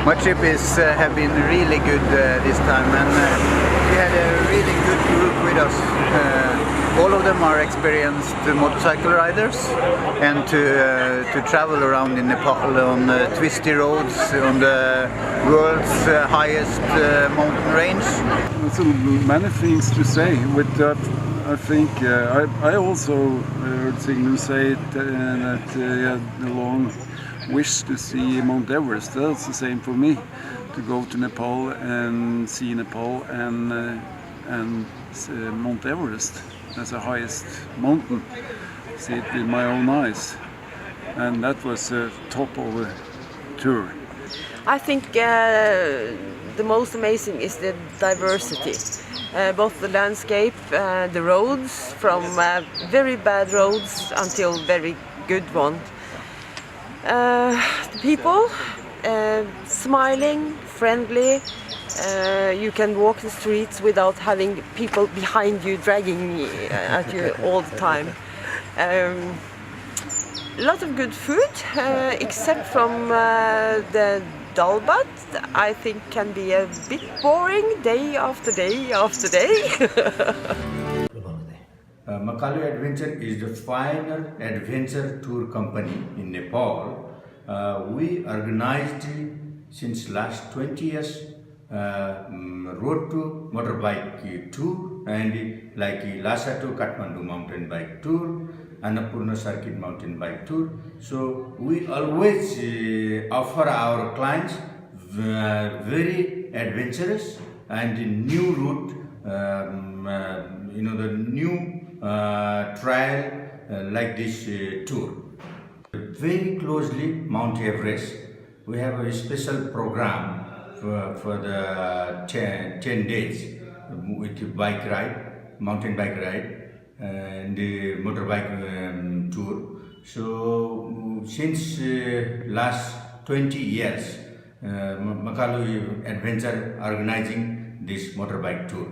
My trip have been really good this time, and we had a really good group with us. All of them are experienced motorcycle riders, and to travel around in Nepal on twisty roads on the world's highest mountain range. So many things to say with that. I think I also heard Signe say that he had a long wish to see Mount Everest. That's the same for me, to go to Nepal and see Nepal and Mount Everest as the highest mountain. See it with my own eyes, and that was the top of the tour. I think the most amazing is the diversity. Both the landscape, the roads, from very bad roads until very good ones. The people, smiling, friendly. You can walk the streets without having people behind you dragging at you all the time. A lot of good food, except from the dalbat, I think can be a bit boring day after day after day. Makalu Adventure is the final adventure tour company in Nepal. We organized since last 20 years road to motorbike tour, and like Lhasa to Kathmandu mountain bike tour, Annapurna circuit mountain bike tour. So we always offer our clients very adventurous and new route, the new trial like this tour. Very closely Mount Everest, we have a special program for the 10 days with bike ride, mountain bike ride, and the motorbike tour. So since last 20 years, Makalu Adventure organizing this motorbike tour.